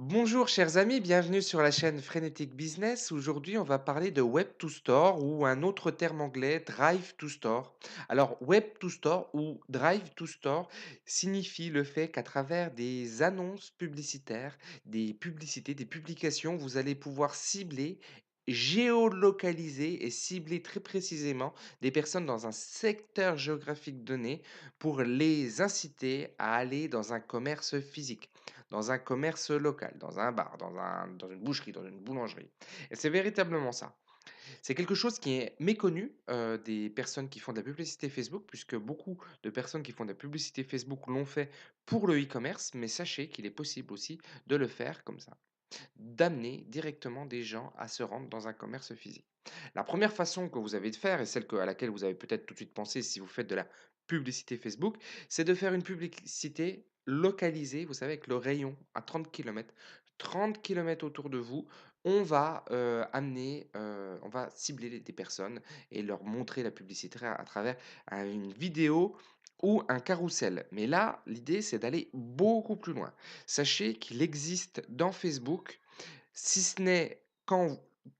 Bonjour chers amis, bienvenue sur la chaîne Frenetic Business. Aujourd'hui, on va parler de Web to Store ou un autre terme anglais, Drive to Store. Alors, Web to Store ou Drive to Store signifie le fait qu'à travers des annonces publicitaires, des publicités, des publications, vous allez pouvoir cibler, géolocaliser et cibler très précisément des personnes dans un secteur géographique donné pour les inciter à aller dans un commerce physique, dans un commerce local, dans un bar, dans une boucherie, dans une boulangerie. Et c'est véritablement ça. C'est quelque chose qui est méconnu des personnes qui font de la publicité Facebook, puisque beaucoup de personnes qui font de la publicité Facebook l'ont fait pour le e-commerce, mais sachez qu'il est possible aussi de le faire comme ça, d'amener directement des gens à se rendre dans un commerce physique. La première façon que vous avez de faire, et celle à laquelle vous avez peut-être tout de suite pensé si vous faites de la publicité Facebook, c'est de faire une publicité localisée, vous savez, avec le rayon à 30 km. 30 km autour de vous, on va cibler des personnes et leur montrer la publicité à travers une vidéo ou un carrousel. Mais là, l'idée, c'est d'aller beaucoup plus loin. Sachez qu'il existe dans Facebook, si ce n'est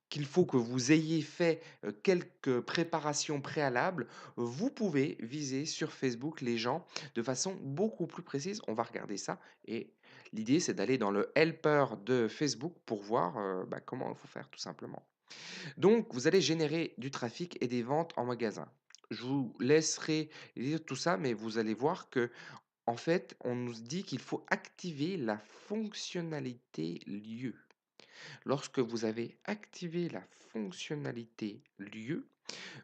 qu'il faut que vous ayez fait quelques préparations préalables, vous pouvez viser sur Facebook les gens de façon beaucoup plus précise. On va regarder ça et l'idée, c'est d'aller dans le helper de Facebook pour voir comment il faut faire tout simplement. Donc, vous allez générer du trafic et des ventes en magasin. Je vous laisserai lire tout ça, mais vous allez voir que en fait, on nous dit qu'il faut activer la fonctionnalité lieu. Lorsque vous avez activé la fonctionnalité lieu,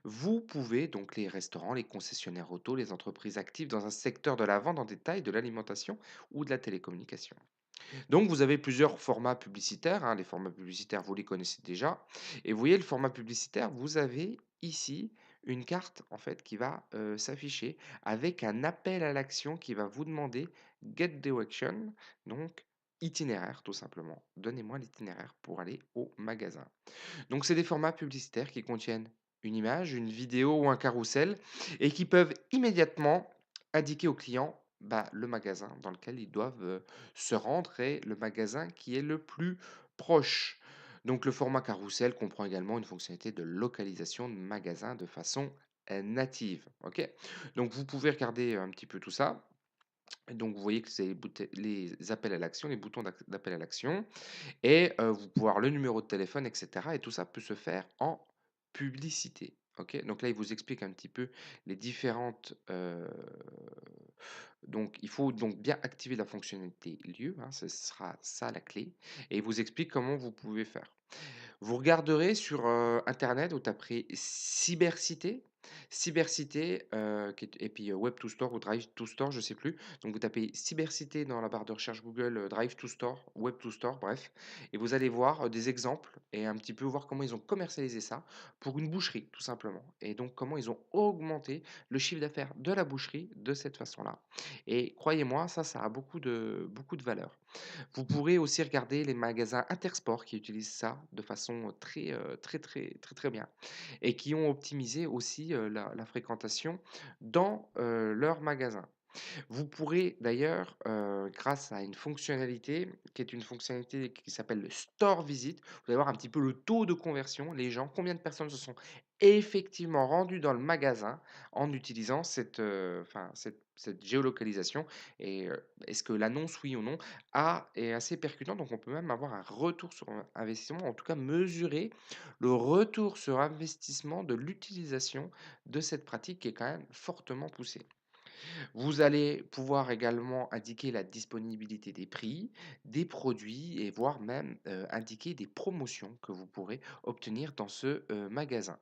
vous pouvez, donc les restaurants, les concessionnaires auto, les entreprises actives dans un secteur de la vente en détail, de l'alimentation ou de la télécommunication. Donc vous avez plusieurs formats publicitaires, hein. Les formats publicitaires, vous les connaissez déjà. Et vous voyez le format publicitaire, vous avez ici une carte en fait qui va s'afficher avec un appel à l'action qui va vous demander Get Direction, donc itinéraire tout simplement. Donnez-moi l'itinéraire pour aller au magasin. Donc c'est des formats publicitaires qui contiennent une image, une vidéo ou un carrousel et qui peuvent immédiatement indiquer aux clients le magasin dans lequel ils doivent se rendre et le magasin qui est le plus proche. Donc le format carrousel comprend également une fonctionnalité de localisation de magasin de façon native. Ok. Donc vous pouvez regarder un petit peu tout ça. Et donc vous voyez que c'est les appels à l'action, les boutons d'appel à l'action. Et vous pouvez avoir le numéro de téléphone et cetera et tout ça peut se faire en publicité. OK? Donc là, il vous explique un petit peu les différentes, donc il faut donc bien activer la fonctionnalité lieu, hein, ce sera ça la clé et il vous explique comment vous pouvez faire. Vous regarderez sur, internet, vous taperez cybercité, cybercité, qui est et puis, web to store ou drive to store, je sais plus. Donc vous tapez cybercité dans la barre de recherche Google, drive to store, web to store, bref et vous allez voir, des exemples et un petit peu voir comment ils ont commercialisé ça pour une boucherie, tout simplement et donc comment ils ont augmenté le chiffre d'affaires de la boucherie de cette façon-là et croyez-moi, ça a beaucoup de valeur. Vous pourrez aussi regarder les magasins Intersport qui utilisent ça de façon très bien et qui ont optimisé aussi, la fréquentation dans, leurs magasins. Vous pourrez d'ailleurs, grâce à une fonctionnalité qui est une fonctionnalité qui s'appelle le store visit, vous allez voir un petit peu le taux de conversion, les gens, combien de personnes se sont effectivement rendues dans le magasin en utilisant cette géolocalisation et est-ce que l'annonce, oui ou non, est assez percutant. Donc on peut même avoir un retour sur investissement, en tout cas mesurer le retour sur investissement de l'utilisation de cette pratique qui est quand même fortement poussée. Vous allez pouvoir également indiquer la disponibilité des prix, des produits et voire même, indiquer des promotions que vous pourrez obtenir dans ce, magasin.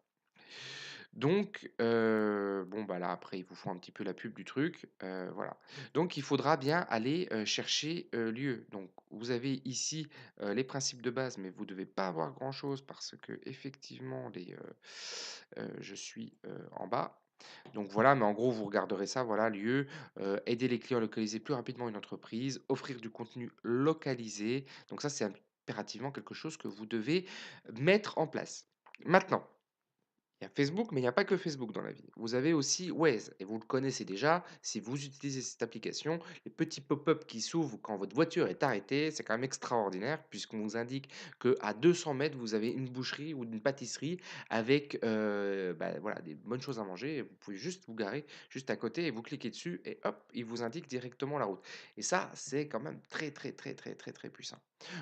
Donc, bon, là, après, ils vous font un petit peu la pub du truc, voilà. Donc il faudra bien aller, chercher, lieu. Donc vous avez ici, les principes de base, mais vous ne devez pas avoir grand chose parce qu'effectivement je suis, en bas. Donc voilà, mais en gros, vous regarderez ça, voilà, lieu, aider les clients à localiser plus rapidement une entreprise, offrir du contenu localisé. Donc ça, c'est impérativement quelque chose que vous devez mettre en place. Maintenant Il y a Facebook, mais il n'y a pas que Facebook dans la vie. Vous avez aussi Waze et vous le connaissez déjà. Si vous utilisez cette application, les petits pop-up qui s'ouvrent quand votre voiture est arrêtée, c'est quand même extraordinaire puisqu'on vous indique qu'à 200 mètres, vous avez une boucherie ou une pâtisserie avec bah, voilà, des bonnes choses à manger. Et vous pouvez juste vous garer juste à côté et vous cliquez dessus et hop, il vous indique directement la route. Et ça, c'est quand même très, très, très, très, très, très puissant.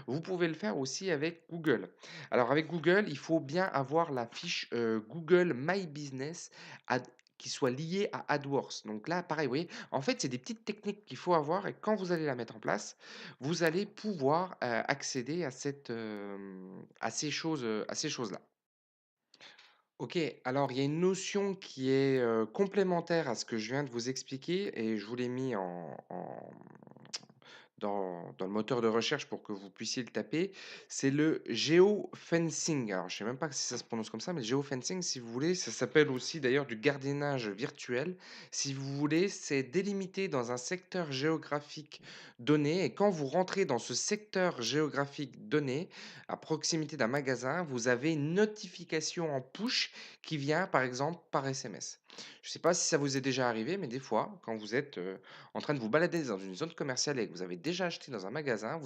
Vous pouvez le faire aussi avec Google. Alors avec Google, il faut bien avoir la fiche, Google My Business ad qui soit liée à AdWords. Donc là, pareil, vous voyez, en fait, c'est des petites techniques qu'il faut avoir et quand vous allez la mettre en place, vous allez pouvoir, accéder à à ces choses-là. OK, alors il y a une notion qui est, complémentaire à ce que je viens de vous expliquer et je vous l'ai mis dans le moteur de recherche pour que vous puissiez le taper, c'est le géofencing. Alors, je sais même pas si ça se prononce comme ça, mais géofencing, si vous voulez, ça s'appelle aussi d'ailleurs du gardiennage virtuel. Si vous voulez, c'est délimité dans un secteur géographique donné. Et quand vous rentrez dans ce secteur géographique donné, à proximité d'un magasin, vous avez une notification en push qui vient, par exemple, par SMS. Je ne sais pas si ça vous est déjà arrivé, mais des fois, quand vous êtes en train de vous balader dans une zone commerciale et que vous avez déjà acheté dans un magasin,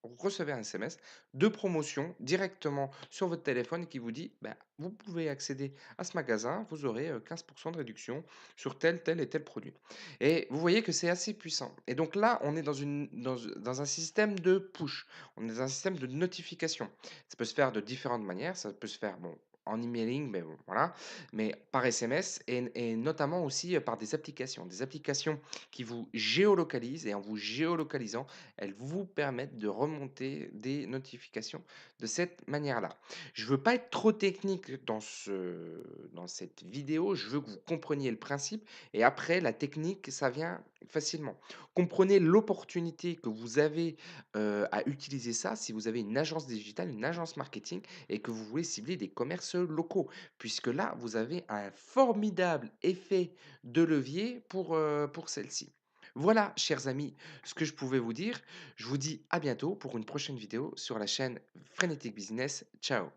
recevez un SMS de promotion directement sur votre téléphone qui vous dit bah, vous pouvez accéder à ce magasin, vous aurez 15% de réduction sur tel, tel et tel produit. Et vous voyez que c'est assez puissant. Et donc là, on est dans un système de push, on est dans un système de notification. Ça peut se faire de différentes manières, ça peut se faire bon, en emailing, mais bon, voilà, mais par SMS et notamment aussi par des applications qui vous géolocalisent et en vous géolocalisant, elles vous permettent de remonter des notifications de cette manière-là. Je veux pas être trop technique dans cette vidéo, je veux que vous compreniez le principe et après la technique, ça vient facilement. Comprenez l'opportunité que vous avez, à utiliser ça si vous avez une agence digitale, une agence marketing et que vous voulez cibler des commerces locaux. Puisque là, vous avez un formidable effet de levier pour celle-ci. Voilà, chers amis, ce que je pouvais vous dire. Je vous dis à bientôt pour une prochaine vidéo sur la chaîne Frenetic Business. Ciao.